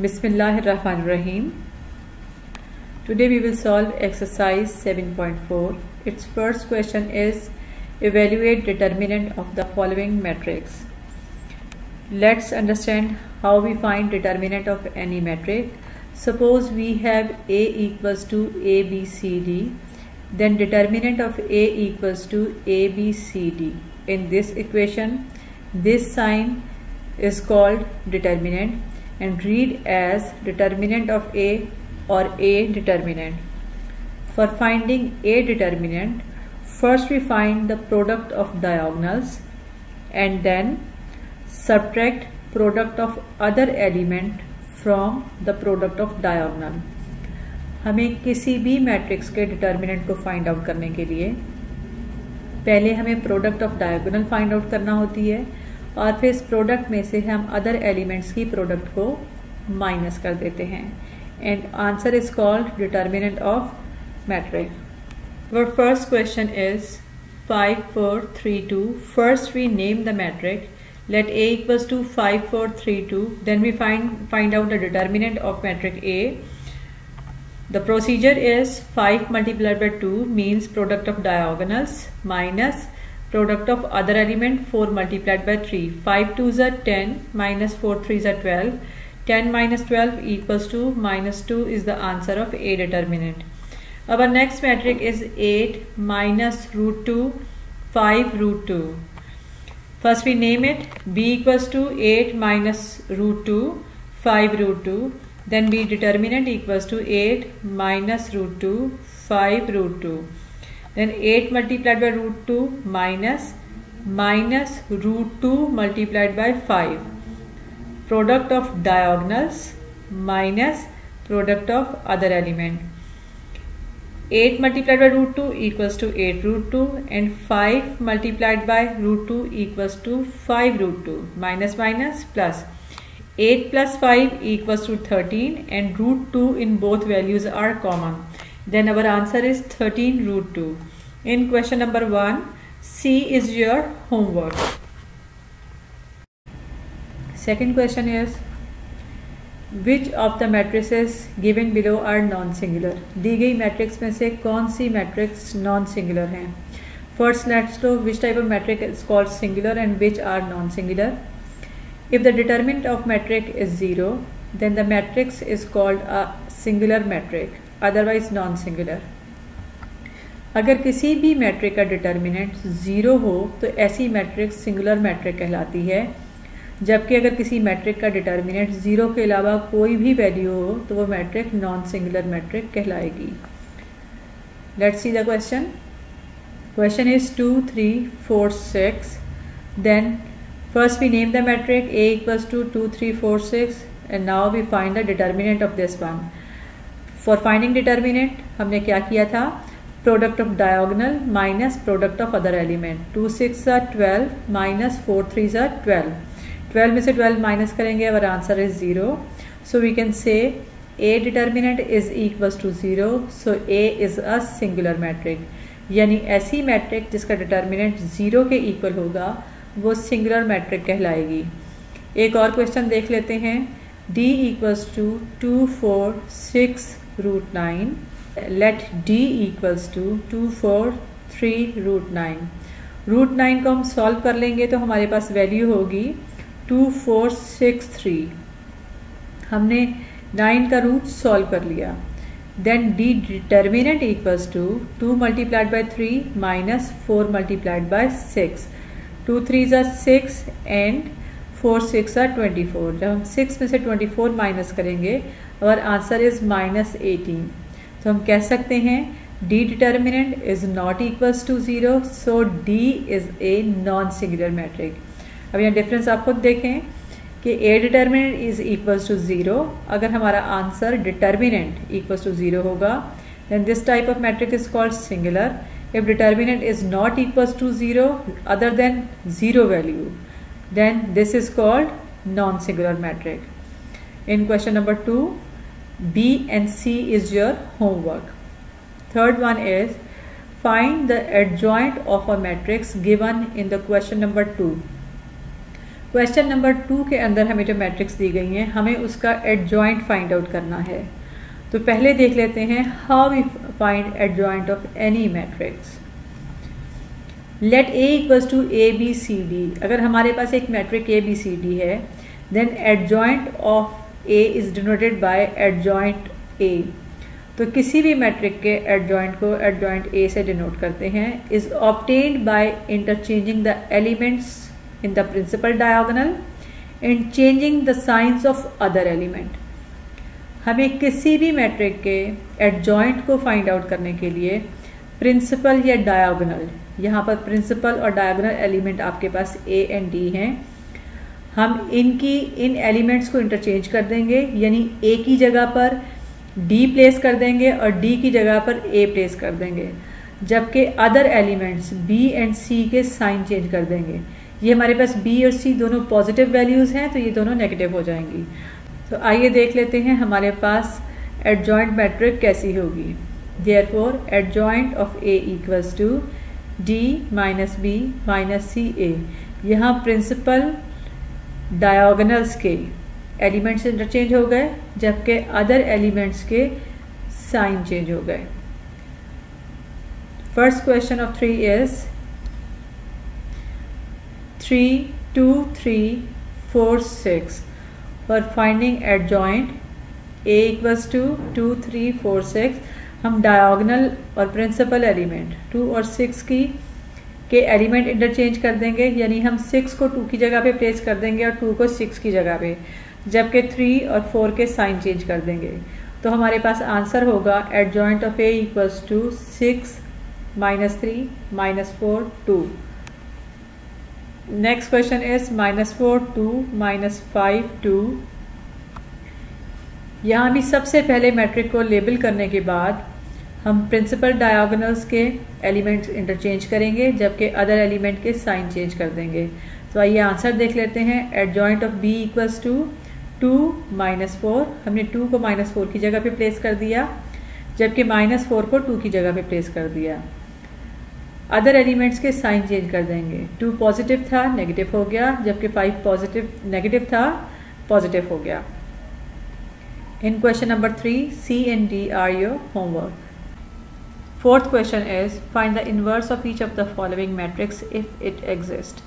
Bismillahirrahmanirrahim. Today we will solve exercise 7.4. Its first question is evaluate determinant of the following matrix. Let's understand how we find determinant of any matrix. Suppose we have A equals to A, B, C, D. Then determinant of A equals to A, B, C, D. In this equation, this sign is called determinant and read as determinant of A or A determinant. For finding A determinant, first we find the product of diagonals and then subtract product of other element from the product of diagonal. हमें किसी भी matrix के determinant को find out करने के लिए पहले हमें product of diagonal find out करना होती है और फिर इस प्रोडक्ट में से हम अदर एलिमेंट्स की प्रोडक्ट को माइनस कर देते हैं and answer is called determinant of matrix. Our first question is 5 4 3 2. First we name the matrix. Let A equals to 5 4 3 2. Then we find out the determinant of matrix A. The procedure is 5 multiplied by 2 means product of diagonals minus product of other element 4 multiplied by 3. 5 2s are 10 minus 4 3s are 12. 10 minus 12 equals to minus 2 is the answer of A determinant. Our next matrix is 8 minus root 2 5 root 2. First we name it. B equals to 8 minus root 2 5 root 2. Then B determinant equals to 8 minus root 2 5 root 2. Then 8 multiplied by root 2 minus root 2 multiplied by 5. Product of diagonals minus product of other element. 8 multiplied by root 2 equals to 8 root 2 and 5 multiplied by root 2 equals to 5 root 2. Minus minus plus. 8 plus 5 equals to 13 and root 2 in both values are common. Then our answer is 13 root 2. In question number 1, C is your homework. Second question is, which of the matrices given below are non-singular? दी गई matrix में से कौन सी matrix non-singular हैं? First let's know which type of matrix is called singular and which are non-singular. If the determinant of matrix is 0, then the matrix is called a singular matrix, otherwise non-singular. अगर किसी भी matric का determinant 0 हो तो ऐसी matrix singular matric कहलाती है, जबकि अगर किसी मैट्रिक का डिटर्मिनेंट 0 के अलावा कोई भी वैल्यू हो तो वो मैट्रिक नॉन सिंगुलर मैट्रिक कहलाएगी. Let's see the question. Question is 2 3 4 6. Then first we name the matrix A equals to 2 3 4 6 and now we find the determinant of this one. For finding determinant हमने क्या किया था? Product of diagonal minus product of other element. 2 6 are 12 minus 4 3s are 12. 12 में से 12 minus करेंगे, our answer is 0. So we can say A determinant is equals to 0. So A is a singular matrix. यानी ऐसी matric जिसका determinant 0 के equal होगा वो singular matrix कहलाएगी. एक और क्वेश्चन देख लेते हैं. D equals to 2 4 6 root 9. Let D equals to 2 4 3 root 9. Root 9 को हम सॉल्व कर लेंगे तो हमारे पास वैल्यू होगी 2 4 6 3. हमने 9 का रूट सॉल्व कर लिया. Then D determinant equals to 2 multiplied by 3 minus 4 multiplied by 6. 2 3s are 6 and 4 6 are 24. जब हम 6 में से 24 माइनस करेंगे और आंसर इज माइनस 18. तो हम कह सकते हैं D determinant is not equals to 0. So D is a non-singular matrix. अब यहाँ डिफरेंस आप खुद देखें कि A determinant is equals to 0. अगर हमारा आंसर determinant equals to 0 होगा then this type of matrix is called singular. If determinant is not equals to 0 other than 0 value, then this is called non-singular matrix. In question number 2, B and C is your homework. Third one is find the adjoint of a matrix given in the question number 2. Question number 2 के अंदर हमें जो matrix दी गई हैं हमें उसका adjoint find out करना है। तो पहले देख लेते हैं how we find adjoint of any matrix. Let A equals to A B C D. अगर हमारे पास एक matrix A B C D है then adjoint of A is denoted by adjoint A. तो किसी भी मैट्रिक के एडजॉइंट को एडजॉइंट ए से डिनोट करते हैं। Is obtained by interchanging the elements in the principal diagonal and changing the signs of other element। हमें किसी भी मैट्रिक के एडजॉइंट को फाइंड आउट करने के लिए प्रिंसिपल या डायगोनल, यहाँ पर प्रिंसिपल और डायगोनल एलिमेंट आपके पास ए एंड डी हैं, हम इन एलिमेंट्स को इंटरचेंज कर देंगे, यानी ए की जगह पर डी प्लेस कर देंगे और डी की जगह पर ए प्लेस कर देंगे, जबकि अदर एलिमेंट्स बी एंड सी के साइन चेंज कर देंगे। ये हमारे पास बी और सी दोनों पॉजिटिव वैल्यूज़ हैं तो ये दोनों नेगेटिव हो जाएंगी। तो आइए देख लेते हैं हमारे पास एडजॉइंट मैट्रिक कैसी होगी। Therefore adjoint of A equals to D minus B minus C A. यहाँ प्रिंसिपल डायगोनल्स के एलिमेंट्स इंटरचेंज हो गए जबकि अदर एलिमेंट्स के साइन चेंज हो गए। First question of 3 is 3, 2, 3, 4, 6 for finding adjoint A equals to 2, 3, 4, 6। हम डायगोनल और प्रिंसिपल एलिमेंट 2 और 6 के एलिमेंट इंटरचेंज कर देंगे, यानी हम 6 को 2 की जगह पे प्लेस कर देंगे और 2 को 6 की जगह पे, जबकि 3 और 4 के साइन चेंज कर देंगे। तो हमारे पास आंसर होगा adjoint of A equals to 6 -3 -4 2। Next question is -4 2 -5 2। यहाँ भी सबसे पहले मैट्रिक को लेबल करने के बाद हम प्रिंसिपल डायगोनल्स के एलिमेंट्स इंटरचेंज करेंगे जबकि अदर एलिमेंट के साइन चेंज कर देंगे। तो आइए आंसर देख लेते हैं। Adjoint of B equals to 2 -4। हमने 2 को -4 की जगह पे प्लेस कर दिया जबकि -4 को 2 की जगह पे प्लेस कर दिया। अदर एलिमेंट्स के साइन चेंज कर देंगे। 2 पॉजिटिव था नेगेटिव हो गया, जबकि 5 नेगेटिव था पॉजिटिव हो गया। In question number 3 C and D are your homework. Fourth question is find the inverse of each of the following matrix if it exist.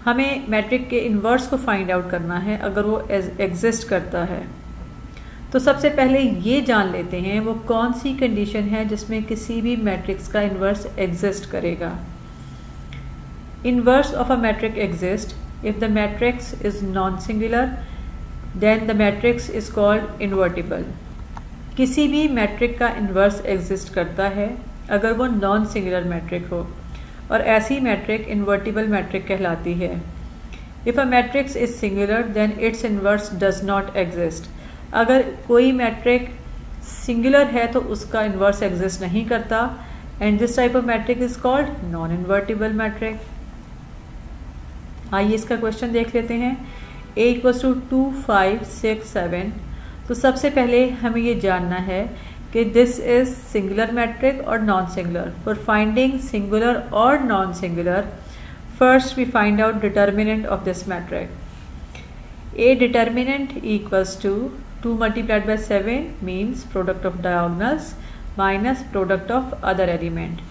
हमें मैट्रिक के इनवर्स को फाइंड आउट करना है अगर वो एग्जिस्ट करता है। तो सबसे पहले ये जान लेते हैं वो कौन सी कंडीशन है जिसमें किसी भी मैट्रिक्स का इन्वर्स एग्जिस्ट करेगा। Inverse of a matrix exist if the matrix is non singular then the matrix is called invertible. किसी भी मैट्रिक का इन्वर्स एग्जिस्ट करता है अगर वो नॉन सिंगुलर मैट्रिक हो, और ऐसी मैट्रिक इन्वर्टिबल मैट्रिक कहलाती है। If a matrix is singular then its inverse does not exist. अगर कोई मैट्रिक सिंगुलर है तो उसका इन्वर्स एग्जिस्ट नहीं करता, and this type of matrix is called non invertible matrix. आइए इसका क्वेश्चन देख लेते हैं। a equals to 2 5 6 7। तो सबसे पहले हमें ये जानना है कि दिस इज सिंगुलर मैट्रिक और non singular. For finding singular और non singular first we find out determinant of this matrix. a determinant equals to 2 multiplied by 7 means product of diagonals minus product of other element।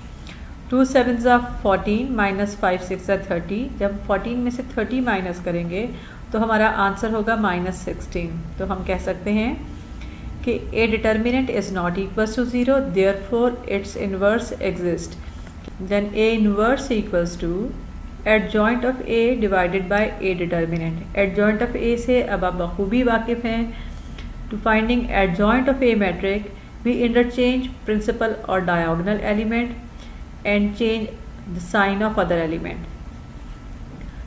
2 7s are 14 minus 5 6 are 30। जब 14 में से 30 minus करेंगे तो हमारा answer होगा -16। तो हम कह सकते हैं कि a determinant is not equals to 0 therefore its inverse exists। then a inverse equals to adjoint of A divided by A determinant. Adjoint of A से अब आप बखूबी वाकिफ हैं। To finding adjoint of a matrix we interchange principal और diagonal element and change the sign of other element.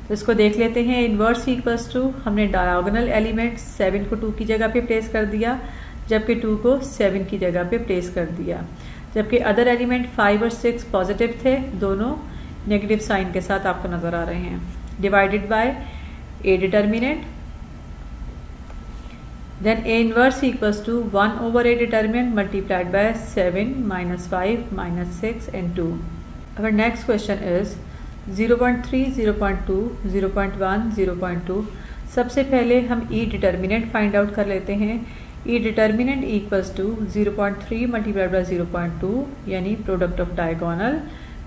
तो इसको देख लेते हैं। इनवर्स इक्वल्स टू हमने डायगोनल एलिमेंट 7 को 2 की जगह पे प्लेस कर दिया जबकि 2 को 7 की जगह पे प्लेस कर दिया, जबकि अदर एलिमेंट 5 और 6 पॉजिटिव थे, दोनों नेगेटिव साइन के साथ आपको नजर आ रहे हैं। Divided by A determinant then A inverse equals to 1 over a determinant multiplied by 7 -5 -6 and 2। Our next question is 0.3, 0.2, 0.1, 0.2। सबसे पहले हम ई डिटर्मिनेंट फाइंड आउट कर लेते हैं। E determinant equals to 0.3 multiplied by 0.2 यानी product of diagonal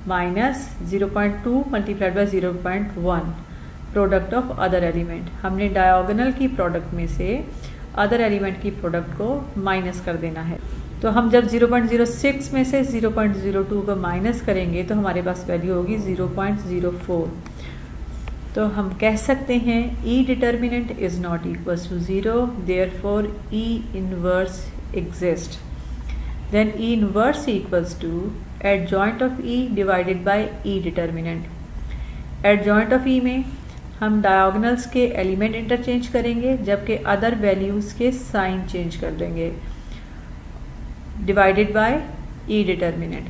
minus 0.2 multiplied by 0.1 product of other element. हमने diagonal की product में से अदर एलिमेंट की प्रोडक्ट को माइनस कर देना है। तो हम जब 0.06 में से 0.02 को माइनस करेंगे तो हमारे पास वैल्यू होगी 0.04। तो हम कह सकते हैं E determinant is not equal to 0, therefore E inverse exist. Then E inverse equals to adjoint of E divided by E determinant. Adjoint of E में हम डायगोनल्स के एलिमेंट इंटरचेंज करेंगे जबकि अदर वैल्यूज के साइन चेंज कर देंगे, divided by E determinant.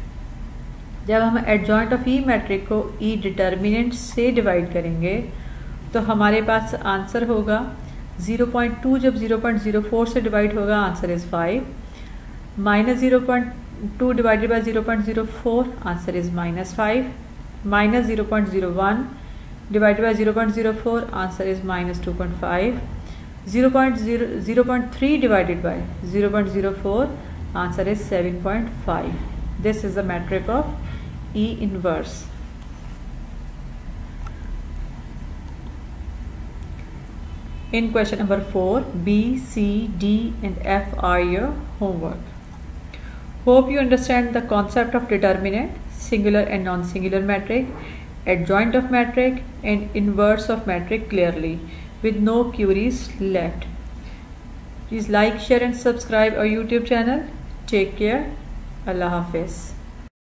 जब हम एडजॉइंट ऑफ ई मैट्रिक को ई डिटर्मिनेंट से डिवाइड करेंगे तो हमारे पास आंसर होगा 0.2 जब 0.04 से डिवाइड होगा answer is 5, minus 0.2 divided by 0.04 answer is -5, minus 0.01 divided by 0.04 answer is -2.5, 0.3 divided by 0.04 answer is 7.5. This is the metric of E inverse. In question number 4, B, C, D and F are your homework. Hope you understand the concept of determinant, singular and non-singular metric, adjoint of metric and inverse of metric clearly with no queries left. Please like, share and subscribe our YouTube channel. Take care. Allah Hafiz.